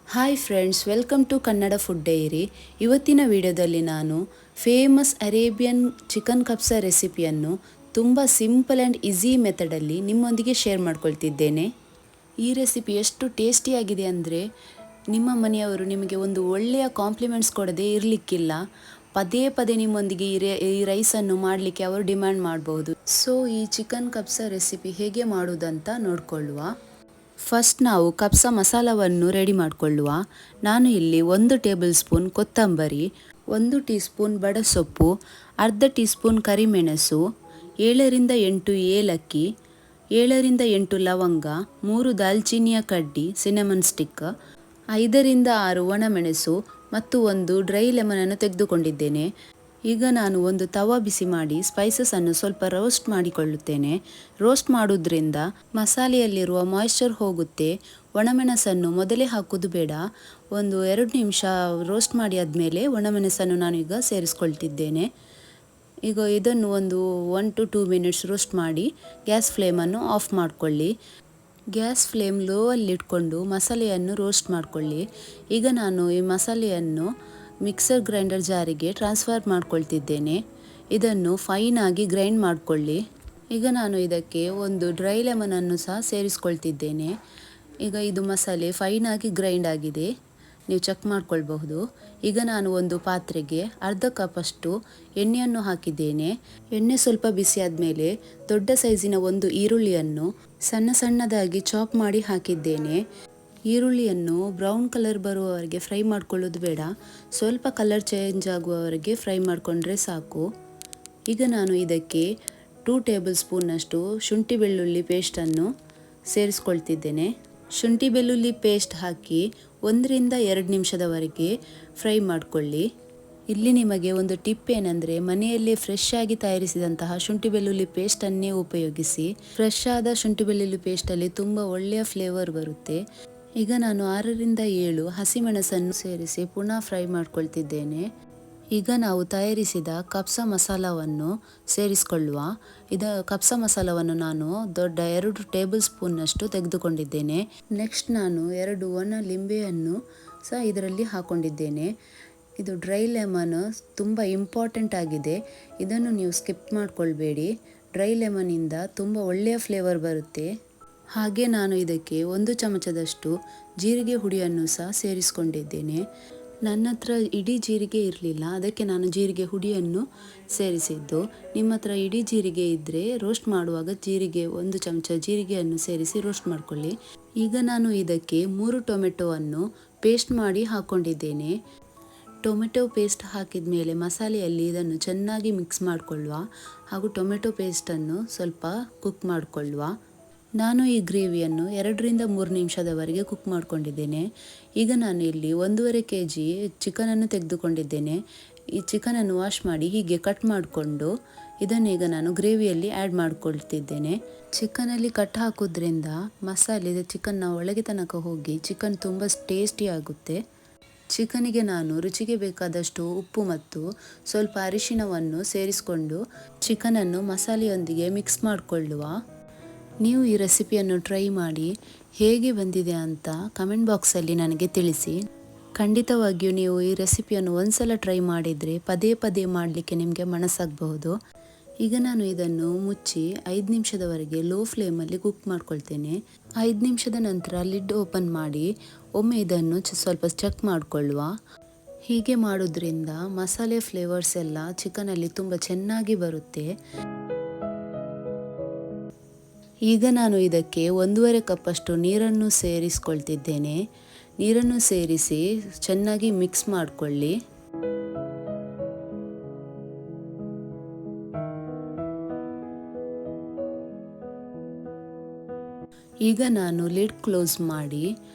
Hi friends, welcome to Kannada food diary. ಇವತ್ತಿನ ವಿಡಿಯೋದಲ್ಲಿ ನಾನು ಫೇಮಸ್ ಅರೇಬಿಯನ್ ಚಿಕನ್ ಕಬ್ಸಾ ರೆಸಿಪಿಯನ್ನು ತುಂಬ ಸಿಂಪಲ್ ಆ್ಯಂಡ್ ಈಸಿ ಮೆಥಡಲ್ಲಿ ನಿಮ್ಮೊಂದಿಗೆ ಶೇರ್ ಮಾಡ್ಕೊಳ್ತಿದ್ದೇನೆ. ಈ ರೆಸಿಪಿ ಎಷ್ಟು ಟೇಸ್ಟಿಯಾಗಿದೆ ಅಂದರೆ ನಿಮ್ಮ ಮನೆಯವರು ನಿಮಗೆ ಒಂದು ಒಳ್ಳೆಯ ಕಾಂಪ್ಲಿಮೆಂಟ್ಸ್ ಕೊಡದೆ ಇರಲಿಕ್ಕಿಲ್ಲ. ಪದೇ ಪದೇ ನಿಮ್ಮೊಂದಿಗೆ ಈ ರೈಸನ್ನು ಮಾಡಲಿಕ್ಕೆ ಅವರು ಡಿಮ್ಯಾಂಡ್ ಮಾಡಬಹುದು. ಸೊ ಈ ಚಿಕನ್ ಕಬ್ಸಾ ರೆಸಿಪಿ ಹೇಗೆ ಮಾಡುವುದಂತ ನೋಡಿಕೊಳ್ಳುವ. ಫಸ್ಟ್ ನಾವು ಕಬ್ಸಾ ಮಸಾಲವನ್ನು ರೆಡಿ ಮಾಡಿಕೊಳ್ಳುವ. ನಾನು ಇಲ್ಲಿ 1 ಟೇಬಲ್ ಸ್ಪೂನ್ ಕೊತ್ತಂಬರಿ, 1 ಟೀ ಸ್ಪೂನ್ ಬಡಸೊಪ್ಪು, ಅರ್ಧ ಟೀ ಸ್ಪೂನ್ ಕರಿಮೆಣಸು, 7 ರಿಂದ 8 ಏಲಕ್ಕಿ, 7 ರಿಂದ 8 ಲವಂಗ, 3 ದಾಲ್ಚಿನ್ನಿಯ ಕಡ್ಡಿ ಸಿನಮನ್ ಸ್ಟಿಕ್, 5 ರಿಂದ 6 ಒಣಮೆಣಸು ಮತ್ತು 1 ಡ್ರೈ ಲೆಮನನ್ನು ತೆಗೆದುಕೊಂಡಿದ್ದೇನೆ. ಈಗ ನಾನು ಒಂದು ತವಾ ಬಿಸಿ ಮಾಡಿ ಸ್ಪೈಸಸನ್ನು ಸ್ವಲ್ಪ ರೋಸ್ಟ್ ಮಾಡಿಕೊಳ್ಳುತ್ತೇನೆ. ರೋಸ್ಟ್ ಮಾಡೋದ್ರಿಂದ ಮಸಾಲೆಯಲ್ಲಿರುವ ಮಾಯಿಶ್ಚರ್ ಹೋಗುತ್ತೆ. ಒಣಮೆಣಸನ್ನು ಮೊದಲೇ ಹಾಕೋದು ಬೇಡ. ಒಂದು 2 ನಿಮಿಷ ರೋಸ್ಟ್ ಮಾಡಿ ಆದಮೇಲೆ ಒಣಮೆಣಸನ್ನು ನಾನು ಈಗ ಸೇರಿಸ್ಕೊಳ್ತಿದ್ದೇನೆ. ಈಗ ಇದನ್ನು ಒಂದು 1 to 2 ಮಿನಿಟ್ಸ್ ರೋಸ್ಟ್ ಮಾಡಿ ಗ್ಯಾಸ್ ಫ್ಲೇಮನ್ನು ಆಫ್ ಮಾಡಿಕೊಳ್ಳಿ. ಗ್ಯಾಸ್ ಫ್ಲೇಮ್ ಲೋ ಅಲ್ಲಿ ಇಟ್ಕೊಂಡು ಮಸಾಲೆಯನ್ನು ರೋಸ್ಟ್ ಮಾಡಿಕೊಳ್ಳಿ. ಈಗ ನಾನು ಈ ಮಸಾಲೆಯನ್ನು ಮಿಕ್ಸರ್ ಗ್ರೈಂಡರ್ ಜಾರಿಗೆ ಟ್ರಾನ್ಸ್ಫರ್ ಮಾಡ್ಕೊಳ್ತಿದ್ದೇನೆ. ಇದನ್ನು ಫೈನ್ ಆಗಿ ಗ್ರೈಂಡ್ ಮಾಡಿಕೊಳ್ಳಿ. ಈಗ ನಾನು ಇದಕ್ಕೆ ಒಂದು ಡ್ರೈ ಲೆಮನನ್ನು ಸಹ ಸೇರಿಸ್ಕೊಳ್ತಿದ್ದೇನೆ. ಈಗ ಇದು ಮಸಾಲೆ ಫೈನ್ ಆಗಿ ಗ್ರೈಂಡ್ ಆಗಿದೆ, ನೀವು ಚೆಕ್ ಮಾಡ್ಕೊಳ್ಬಹುದು. ಈಗ ನಾನು ಒಂದು ಪಾತ್ರೆಗೆ ಅರ್ಧ ಕಪ್ಪಷ್ಟು ಎಣ್ಣೆಯನ್ನು ಹಾಕಿದ್ದೇನೆ. ಎಣ್ಣೆ ಸ್ವಲ್ಪ ಬಿಸಿ ಆದಮೇಲೆ ದೊಡ್ಡ ಸೈಜಿನ ಒಂದು ಈರುಳ್ಳಿಯನ್ನು ಸಣ್ಣ ಸಣ್ಣದಾಗಿ ಚಾಪ್ ಮಾಡಿ ಹಾಕಿದ್ದೇನೆ. ಈರುಳ್ಳಿಯನ್ನು ಬ್ರೌನ್ ಕಲರ್ ಬರುವವರೆಗೆ ಫ್ರೈ ಮಾಡ್ಕೊಳ್ಳೋದು ಬೇಡ, ಸ್ವಲ್ಪ ಕಲರ್ ಚೇಂಜ್ ಆಗುವವರೆಗೆ ಫ್ರೈ ಮಾಡಿಕೊಂಡ್ರೆ ಸಾಕು. ಈಗ ನಾನು ಇದಕ್ಕೆ 2 ಟೇಬಲ್ ಸ್ಪೂನ್ನಷ್ಟು ಶುಂಠಿ ಬೆಳ್ಳುಳ್ಳಿ ಪೇಸ್ಟನ್ನು ಸೇರಿಸ್ಕೊಳ್ತಿದ್ದೇನೆ. ಶುಂಠಿ ಬೆಳ್ಳುಳ್ಳಿ ಪೇಸ್ಟ್ ಹಾಕಿ 1 ರಿಂದ 2 ನಿಮಿಷದವರೆಗೆ ಫ್ರೈ ಮಾಡಿಕೊಳ್ಳಿ. ಇಲ್ಲಿ ನಿಮಗೆ ಒಂದು ಟಿಪ್ ಏನಂದರೆ, ಮನೆಯಲ್ಲೇ ಫ್ರೆಶ್ ಆಗಿ ತಯಾರಿಸಿದಂತಹ ಶುಂಠಿ ಬೆಳ್ಳುಳ್ಳಿ ಪೇಸ್ಟನ್ನೇ ಉಪಯೋಗಿಸಿ. ಫ್ರೆಶ್ ಆದ ಶುಂಠಿ ಬೆಳ್ಳುಳ್ಳಿ ಪೇಸ್ಟಲ್ಲಿ ತುಂಬ ಒಳ್ಳೆಯ ಫ್ಲೇವರ್ ಬರುತ್ತೆ. ಈಗ ನಾನು 6 ರಿಂದ 7 ಹಸಿಮೆಣಸನ್ನು ಸೇರಿಸಿ ಪುನಃ ಫ್ರೈ ಮಾಡ್ಕೊಳ್ತಿದ್ದೇನೆ. ಈಗ ನಾವು ತಯಾರಿಸಿದ ಕಬ್ಸಾ ಮಸಾಲವನ್ನು ಸೇರಿಸ್ಕೊಳ್ಳುವ. ಕಬ್ಸಾ ಮಸಾಲವನ್ನು ನಾನು ದೊಡ್ಡ 2 ಟೇಬಲ್ ಸ್ಪೂನ್ನಷ್ಟು ತೆಗೆದುಕೊಂಡಿದ್ದೇನೆ. ನೆಕ್ಸ್ಟ್ ನಾನು 2 ಒಣ ಲಿಂಬೆಯನ್ನು ಸಹ ಇದರಲ್ಲಿ ಹಾಕೊಂಡಿದ್ದೇನೆ. ಇದು ಡ್ರೈ ಲೆಮನ್ ತುಂಬ ಇಂಪಾರ್ಟೆಂಟ್ ಆಗಿದೆ, ಇದನ್ನು ನೀವು ಸ್ಕಿಪ್ ಮಾಡ್ಕೊಳ್ಬೇಡಿ. ಡ್ರೈ ಲೆಮನಿಂದ ತುಂಬ ಒಳ್ಳೆಯ ಫ್ಲೇವರ್ ಬರುತ್ತೆ. ಹಾಗೆ ನಾನು ಇದಕ್ಕೆ 1 ಚಮಚದಷ್ಟು ಜೀರಿಗೆ ಹುಡಿಯನ್ನು ಸಹ ಸೇರಿಸ್ಕೊಂಡಿದ್ದೇನೆ. ನನ್ನ ಹತ್ರ ಇಡೀ ಜೀರಿಗೆ ಇರಲಿಲ್ಲ, ಅದಕ್ಕೆ ನಾನು ಜೀರಿಗೆ ಹುಡಿಯನ್ನು ಸೇರಿಸಿದ್ದು. ನಿಮ್ಮ ಹತ್ರ ಇಡೀ ಜೀರಿಗೆ ಇದ್ದರೆ ರೋಸ್ಟ್ ಮಾಡುವಾಗ 1 ಚಮಚ ಜೀರಿಗೆಯನ್ನು ಸೇರಿಸಿ ರೋಸ್ಟ್ ಮಾಡಿಕೊಳ್ಳಿ. ಈಗ ನಾನು ಇದಕ್ಕೆ 3 ಟೊಮೆಟೊವನ್ನು ಪೇಸ್ಟ್ ಮಾಡಿ ಹಾಕ್ಕೊಂಡಿದ್ದೇನೆ. ಟೊಮೆಟೊ ಪೇಸ್ಟ್ ಹಾಕಿದ ಮೇಲೆ ಮಸಾಲೆಯಲ್ಲಿ ಇದನ್ನು ಚೆನ್ನಾಗಿ ಮಿಕ್ಸ್ ಮಾಡಿಕೊಳ್ಳುವ ಹಾಗೂ ಟೊಮೆಟೊ ಪೇಸ್ಟನ್ನು ಸ್ವಲ್ಪ ಕುಕ್ ಮಾಡಿಕೊಳ್ಳುವ. ನಾನು ಈ ಗ್ರೇವಿಯನ್ನು 2 ರಿಂದ 3 ನಿಮಿಷದವರೆಗೆ ಕುಕ್ ಮಾಡ್ಕೊಂಡಿದ್ದೇನೆ. ಈಗ ನಾನು ಇಲ್ಲಿ 1.5 kg ಚಿಕನನ್ನು ತೆಗೆದುಕೊಂಡಿದ್ದೇನೆ. ಈ ಚಿಕನನ್ನು ವಾಶ್ ಮಾಡಿ ಹೀಗೆ ಕಟ್ ಮಾಡಿಕೊಂಡು ಇದನ್ನು ಈಗ ನಾನು ಗ್ರೇವಿಯಲ್ಲಿ ಆ್ಯಡ್ ಮಾಡ್ಕೊಳ್ತಿದ್ದೇನೆ. ಚಿಕನಲ್ಲಿ ಕಟ್ ಹಾಕೋದ್ರಿಂದ ಮಸಾಲೆ ಚಿಕನ್ನ ಒಳಗೆ ತನಕ ಹೋಗಿ ಚಿಕನ್ ತುಂಬ ಟೇಸ್ಟಿ ಆಗುತ್ತೆ. ಚಿಕನಿಗೆ ನಾನು ರುಚಿಗೆ ಬೇಕಾದಷ್ಟು ಉಪ್ಪು ಮತ್ತು ಸ್ವಲ್ಪ ಅರಿಶಿಣವನ್ನು ಸೇರಿಸಿಕೊಂಡು ಚಿಕನನ್ನು ಮಸಾಲೆಯೊಂದಿಗೆ ಮಿಕ್ಸ್ ಮಾಡಿಕೊಳ್ಳುವ. ನೀವು ಈ ರೆಸಿಪಿಯನ್ನು ಟ್ರೈ ಮಾಡಿ ಹೇಗೆ ಬಂದಿದೆ ಅಂತ ಕಮೆಂಟ್ ಬಾಕ್ಸಲ್ಲಿ ನನಗೆ ತಿಳಿಸಿ. ಖಂಡಿತವಾಗಿಯೂ ನೀವು ಈ ರೆಸಿಪಿಯನ್ನು ಒಂದ್ಸಲ ಟ್ರೈ ಮಾಡಿದರೆ ಪದೇ ಪದೇ ಮಾಡಲಿಕ್ಕೆ ನಿಮಗೆ ಮನಸ್ಸಾಗಬಹುದು. ಈಗ ನಾನು ಇದನ್ನು ಮುಚ್ಚಿ 5 ನಿಮಿಷದವರೆಗೆ ಲೋ ಫ್ಲೇಮಲ್ಲಿ ಕುಕ್ ಮಾಡ್ಕೊಳ್ತೇನೆ. 5 ನಿಮಿಷದ ನಂತರ ಲಿಡ್ ಓಪನ್ ಮಾಡಿ ಒಮ್ಮೆ ಇದನ್ನು ಸ್ವಲ್ಪ ಚೆಕ್ ಮಾಡಿಕೊಳ್ಳುವ. ಹೀಗೆ ಮಾಡೋದ್ರಿಂದ ಮಸಾಲೆ ಫ್ಲೇವರ್ಸ್ ಎಲ್ಲ ಚಿಕನಲ್ಲಿ ತುಂಬ ಚೆನ್ನಾಗಿ ಬರುತ್ತೆ. ಈಗ ನಾನು ಇದಕ್ಕೆ 1.5 ಕಪ್ಪಷ್ಟು ನೀರನ್ನು ಸೇರಿಸ್ಕೊಳ್ತಿದ್ದೇನೆ. ನೀರನ್ನು ಸೇರಿಸಿ ಚೆನ್ನಾಗಿ ಮಿಕ್ಸ್ ಮಾಡಿಕೊಳ್ಳಿ. ಈಗ ನಾನು ಲಿಡ್ ಕ್ಲೋಸ್ ಮಾಡಿ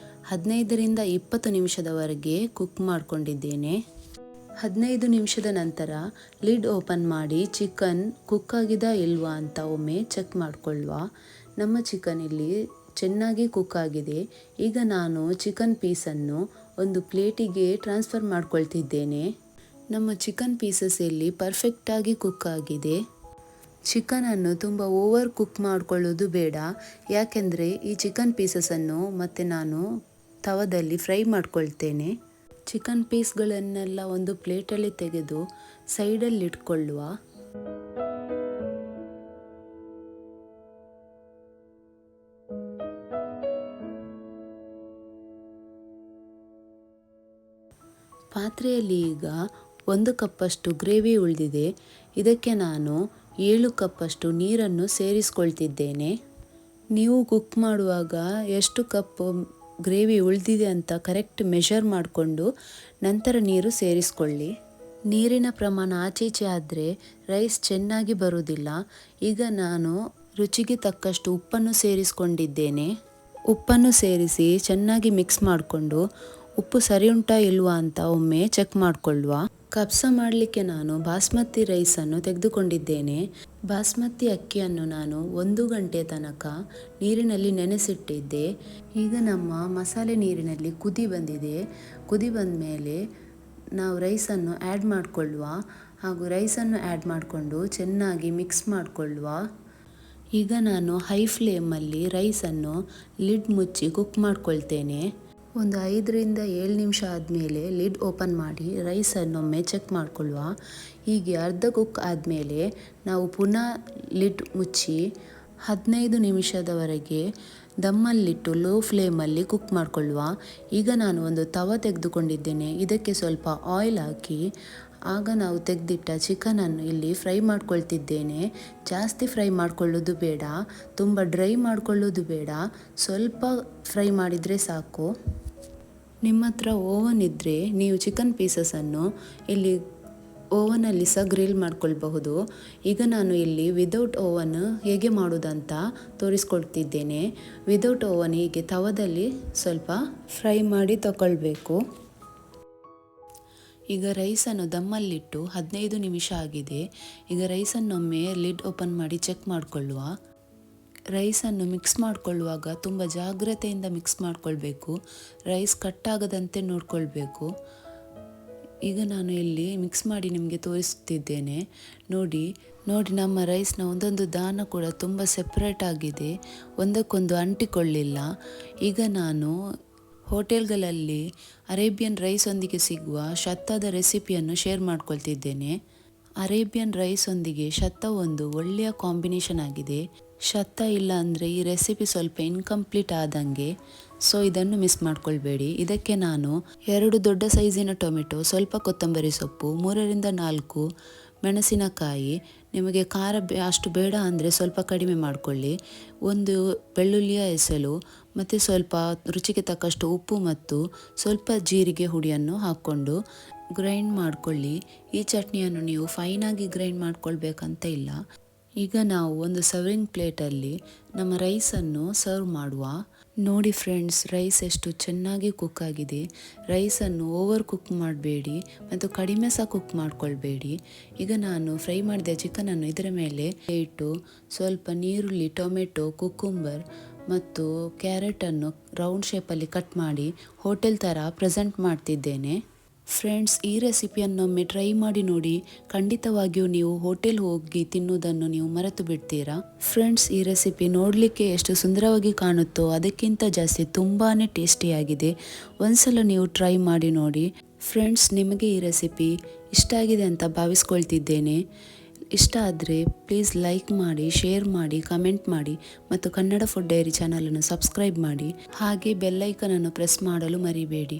15 ರಿಂದ 20 ನಿಮಿಷದವರೆಗೆ ಕುಕ್ ಮಾಡ್ಕೊಂಡಿದ್ದೇನೆ. 15 ನಿಮಿಷದ ನಂತರ ಲಿಡ್ ಓಪನ್ ಮಾಡಿ ಚಿಕನ್ ಕುಕ್ ಆಗಿದಾ ಇಲ್ವಾ ಅಂತ ಒಮ್ಮೆ ಚೆಕ್ ಮಾಡಿಕೊಳ್ಳುವ. ನಮ್ಮ ಚಿಕನ್ ಇಲ್ಲಿ ಚೆನ್ನಾಗಿ ಕುಕ್ ಆಗಿದೆ. ಈಗ ನಾನು ಚಿಕನ್ ಪೀಸನ್ನು ಒಂದು ಪ್ಲೇಟಿಗೆ ಟ್ರಾನ್ಸ್ಫರ್ ಮಾಡ್ಕೊಳ್ತಿದ್ದೇನೆ. ನಮ್ಮ ಚಿಕನ್ ಪೀಸಸ್ ಇಲ್ಲಿ ಪರ್ಫೆಕ್ಟಾಗಿ ಕುಕ್ ಆಗಿದೆ. ಚಿಕನನ್ನು ತುಂಬ ಓವರ್ ಕುಕ್ ಮಾಡಿಕೊಳ್ಳೋದು ಬೇಡ, ಯಾಕೆಂದರೆ ಈ ಚಿಕನ್ ಪೀಸಸನ್ನು ಮತ್ತೆ ನಾನು ತವದಲ್ಲಿ ಫ್ರೈ ಮಾಡ್ಕೊಳ್ತೇನೆ. ಚಿಕನ್ ಪೀಸ್ಗಳನ್ನೆಲ್ಲ ಒಂದು ಪ್ಲೇಟಲ್ಲಿ ತೆಗೆದು ಸೈಡಲ್ಲಿ ಇಟ್ಕೊಳ್ಳುವ. ಪಾತ್ರೆಯಲ್ಲಿ ಈಗ 1 ಕಪ್ಪಷ್ಟು ಗ್ರೇವಿ ಉಳಿದಿದೆ. ಇದಕ್ಕೆ ನಾನು 7 ಕಪ್ಪಷ್ಟು ನೀರನ್ನು ಸೇರಿಸ್ಕೊಳ್ತಿದ್ದೇನೆ. ನೀವು ಕುಕ್ ಮಾಡುವಾಗ ಎಷ್ಟು ಕಪ್ ಗ್ರೇವಿ ಉಳಿದಿದೆ ಅಂತ ಕರೆಕ್ಟ್ ಮೆಷರ್ ಮಾಡಿಕೊಂಡು ನಂತರ ನೀರು ಸೇರಿಸ್ಕೊಳ್ಳಿ. ನೀರಿನ ಪ್ರಮಾಣ ಆಚೀಚೆ ಆದರೆ ರೈಸ್ ಚೆನ್ನಾಗಿ ಬರುವುದಿಲ್ಲ. ಈಗ ನಾನು ರುಚಿಗೆ ತಕ್ಕಷ್ಟು ಉಪ್ಪನ್ನು ಸೇರಿಸ್ಕೊಂಡಿದ್ದೇನೆ. ಉಪ್ಪನ್ನು ಸೇರಿಸಿ ಚೆನ್ನಾಗಿ ಮಿಕ್ಸ್ ಮಾಡಿಕೊಂಡು ಉಪ್ಪು ಸರಿ ಉಂಟಾ ಇಲ್ವಾ ಅಂತ ಒಮ್ಮೆ ಚೆಕ್ ಮಾಡಿಕೊಳ್ಳುವ. ಕಬ್ಸ ಮಾಡಲಿಕ್ಕೆ ನಾನು ಬಾಸ್ಮತಿ ರೈಸನ್ನು ತೆಗೆದುಕೊಂಡಿದ್ದೇನೆ. ಬಾಸ್ಮತಿ ಅಕ್ಕಿಯನ್ನು ನಾನು 1 ಗಂಟೆ ತನಕ ನೀರಿನಲ್ಲಿ ನೆನೆಸಿಟ್ಟಿದ್ದೆ. ಈಗ ನಮ್ಮ ಮಸಾಲೆ ನೀರಿನಲ್ಲಿ ಕುದಿ ಬಂದಿದೆ. ಕುದಿ ಬಂದ ಮೇಲೆ ನಾವು ರೈಸನ್ನು ಆ್ಯಡ್ ಮಾಡಿಕೊಳ್ಳುವ. ಹಾಗೂ ರೈಸನ್ನು ಆ್ಯಡ್ ಮಾಡಿಕೊಂಡು ಚೆನ್ನಾಗಿ ಮಿಕ್ಸ್ ಮಾಡಿಕೊಳ್ಳುವ. ಈಗ ನಾನು ಹೈ ಫ್ಲೇಮಲ್ಲಿ ರೈಸನ್ನು ಲಿಡ್ ಮುಚ್ಚಿ ಕುಕ್ ಮಾಡ್ಕೊಳ್ತೇನೆ. ಒಂದು 5ರಿಂದ 7 ನಿಮಿಷ ಆದಮೇಲೆ ಲಿಡ್ ಓಪನ್ ಮಾಡಿ ರೈಸನ್ನೊಮ್ಮೆ ಚೆಕ್ ಮಾಡಿಕೊಳ್ಳುವ. ಹೀಗೆ ಅರ್ಧ ಕುಕ್ ಆದಮೇಲೆ ನಾವು ಪುನಃ ಲಿಡ್ ಮುಚ್ಚಿ 15 ನಿಮಿಷದವರೆಗೆ ದಮ್ಮಲ್ಲಿಟ್ಟು ಲೋ ಫ್ಲೇಮಲ್ಲಿ ಕುಕ್ ಮಾಡಿಕೊಳ್ಳುವ. ಈಗ ನಾನು ಒಂದು ತವ ತೆಗೆದುಕೊಂಡಿದ್ದೇನೆ. ಇದಕ್ಕೆ ಸ್ವಲ್ಪ ಆಯಿಲ್ ಹಾಕಿ ಆಗ ನಾವು ತೆಗೆದಿಟ್ಟ ಚಿಕನನ್ನು ಇಲ್ಲಿ ಫ್ರೈ ಮಾಡ್ಕೊಳ್ತಿದ್ದೇನೆ. ಜಾಸ್ತಿ ಫ್ರೈ ಮಾಡಿಕೊಳ್ಳೋದು ಬೇಡ, ತುಂಬ ಡ್ರೈ ಮಾಡಿಕೊಳ್ಳೋದು ಬೇಡ, ಸ್ವಲ್ಪ ಫ್ರೈ ಮಾಡಿದರೆ ಸಾಕು. ನಿಮ್ಮ ಹತ್ರ ಓವನ್ ಇದ್ದರೆ ನೀವು ಚಿಕನ್ ಪೀಸಸನ್ನು ಇಲ್ಲಿ ಓವನಲ್ಲಿ ಸಹ ಗ್ರಿಲ್ ಮಾಡ್ಕೊಳ್ಬಹುದು. ಈಗ ನಾನು ಇಲ್ಲಿ ವಿದೌಟ್ ಓವನ್ ಹೇಗೆ ಮಾಡೋದಂತ ತೋರಿಸ್ಕೊಳ್ತಿದ್ದೇನೆ. ವಿದೌಟ್ ಓವನ್ ಹೀಗೆ ತವದಲ್ಲಿ ಸ್ವಲ್ಪ ಫ್ರೈ ಮಾಡಿ ತಗೊಳ್ಬೇಕು. ಈಗ ರೈಸನ್ನು ದಮ್ಮಲ್ಲಿಟ್ಟು 15 ನಿಮಿಷ ಆಗಿದೆ. ಈಗ ರೈಸನ್ನೊಮ್ಮೆ ಲಿಡ್ ಓಪನ್ ಮಾಡಿ ಚೆಕ್ ಮಾಡಿಕೊಳ್ಳುವ. ರೈಸನ್ನು ಮಿಕ್ಸ್ ಮಾಡಿಕೊಳ್ಳುವಾಗ ತುಂಬ ಜಾಗ್ರತೆಯಿಂದ ಮಿಕ್ಸ್ ಮಾಡಿಕೊಳ್ಬೇಕು. ರೈಸ್ ಕಟ್ಟಾಗದಂತೆ ನೋಡಿಕೊಳ್ಬೇಕು. ಈಗ ನಾನು ಇಲ್ಲಿ ಮಿಕ್ಸ್ ಮಾಡಿ ನಿಮಗೆ ತೋರಿಸ್ತಿದ್ದೇನೆ. ನೋಡಿ ನಮ್ಮ ರೈಸ್ನ ಒಂದೊಂದು ದಾನ ಕೂಡ ತುಂಬ ಸೆಪ್ರೇಟ್ ಆಗಿದೆ, ಒಂದಕ್ಕೊಂದು ಅಂಟಿಕೊಳ್ಳಿಲ್ಲ. ಈಗ ನಾನು ಹೋಟೆಲ್ಗಳಲ್ಲಿ ಅರೇಬಿಯನ್ ರೈಸೊಂದಿಗೆ ಸಿಗುವ ಶತ್ತಾದ ರೆಸಿಪಿಯನ್ನು ಶೇರ್ ಮಾಡ್ಕೊಳ್ತಿದ್ದೇನೆ. ಅರೇಬಿಯನ್ ರೈಸೊಂದಿಗೆ ಶತ್ತ ಒಂದು ಒಳ್ಳೆಯ ಕಾಂಬಿನೇಷನ್ ಆಗಿದೆ. ಶತ್ತ ಇಲ್ಲ ಅಂದರೆ ಈ ರೆಸಿಪಿ ಸ್ವಲ್ಪ ಇನ್ಕಂಪ್ಲೀಟ್ ಆದಂಗೆ. ಸೊ ಇದನ್ನು ಮಿಸ್ ಮಾಡ್ಕೊಳ್ಬೇಡಿ. ಇದಕ್ಕೆ ನಾನು 2 ದೊಡ್ಡ ಸೈಜಿನ ಟೊಮೆಟೊ, ಸ್ವಲ್ಪ ಕೊತ್ತಂಬರಿ ಸೊಪ್ಪು, 3ರಿಂದ 4 ಮೆಣಸಿನಕಾಯಿ, ನಿಮಗೆ ಖಾರ ಅಷ್ಟು ಬೇಡ ಅಂದರೆ ಸ್ವಲ್ಪ ಕಡಿಮೆ ಮಾಡಿಕೊಳ್ಳಿ, 1 ಬೆಳ್ಳುಳ್ಳಿಯ ಎಸಳು ಮತ್ತು ಸ್ವಲ್ಪ ರುಚಿಗೆ ತಕ್ಕಷ್ಟು ಉಪ್ಪು ಮತ್ತು ಸ್ವಲ್ಪ ಜೀರಿಗೆ ಹುಡಿಯನ್ನು ಹಾಕ್ಕೊಂಡು ಗ್ರೈಂಡ್ ಮಾಡಿಕೊಳ್ಳಿ. ಈ ಚಟ್ನಿಯನ್ನು ನೀವು ಫೈನಾಗಿ ಗ್ರೈಂಡ್ ಮಾಡ್ಕೊಳ್ಬೇಕಂತ ಇಲ್ಲ. ಈಗ ನಾವು ಒಂದು ಸರ್ವಿಂಗ್ ಪ್ಲೇಟಲ್ಲಿ ನಮ್ಮ ರೈಸನ್ನು ಸರ್ವ್ ಮಾಡುವ. ನೋಡಿ ಫ್ರೆಂಡ್ಸ್, ರೈಸ್ ಎಷ್ಟು ಚೆನ್ನಾಗಿ ಕುಕ್ ಆಗಿದೆ. ರೈಸನ್ನು ಓವರ್ ಕುಕ್ ಮಾಡಬೇಡಿ ಮತ್ತು ಕಡಿಮೆ ಸಹ ಕುಕ್ ಮಾಡ್ಕೊಳ್ಬೇಡಿ. ಈಗ ನಾನು ಫ್ರೈ ಮಾಡಿದ ಚಿಕನನ್ನು ಇದರ ಮೇಲೆ ಇಟ್ಟು ಸ್ವಲ್ಪ ನೀರುಳ್ಳಿ, ಟೊಮೆಟೊ, ಕುಕುಂಬರ್ ಮತ್ತು ಕ್ಯಾರೆಟನ್ನು ರೌಂಡ್ ಶೇಪಲ್ಲಿ ಕಟ್ ಮಾಡಿ ಹೋಟೆಲ್ ಥರ ಪ್ರೆಸೆಂಟ್ ಮಾಡ್ತಿದ್ದೇನೆ. ಫ್ರೆಂಡ್ಸ್, ಈ ರೆಸಿಪಿಯನ್ನೊಮ್ಮೆ ಟ್ರೈ ಮಾಡಿ ನೋಡಿ. ಖಂಡಿತವಾಗಿಯೂ ನೀವು ಹೋಟೆಲ್ ಹೋಗಿ ತಿನ್ನುವುದನ್ನು ನೀವು ಮರೆತು ಬಿಡ್ತೀರಾ. ಫ್ರೆಂಡ್ಸ್, ಈ ರೆಸಿಪಿ ನೋಡಲಿಕ್ಕೆ ಎಷ್ಟು ಸುಂದರವಾಗಿ ಕಾಣುತ್ತೋ ಅದಕ್ಕಿಂತ ಜಾಸ್ತಿ ತುಂಬಾ ಟೇಸ್ಟಿಯಾಗಿದೆ. ಒಂದ್ಸಲ ನೀವು ಟ್ರೈ ಮಾಡಿ ನೋಡಿ. ಫ್ರೆಂಡ್ಸ್, ನಿಮಗೆ ಈ ರೆಸಿಪಿ ಇಷ್ಟ ಆಗಿದೆ ಅಂತ ಭಾವಿಸ್ಕೊಳ್ತಿದ್ದೇನೆ. ಇಷ್ಟ ಆದರೆ ಪ್ಲೀಸ್ ಲೈಕ್ ಮಾಡಿ, ಶೇರ್ ಮಾಡಿ, ಕಮೆಂಟ್ ಮಾಡಿ ಮತ್ತು ಕನ್ನಡ ಫುಡ್ ಡೈರಿ ಚಾನಲನ್ನು ಸಬ್ಸ್ಕ್ರೈಬ್ ಮಾಡಿ. ಹಾಗೆ ಬೆಲ್ ಐಕನನ್ನು ಪ್ರೆಸ್ ಮಾಡಲು ಮರಿಬೇಡಿ.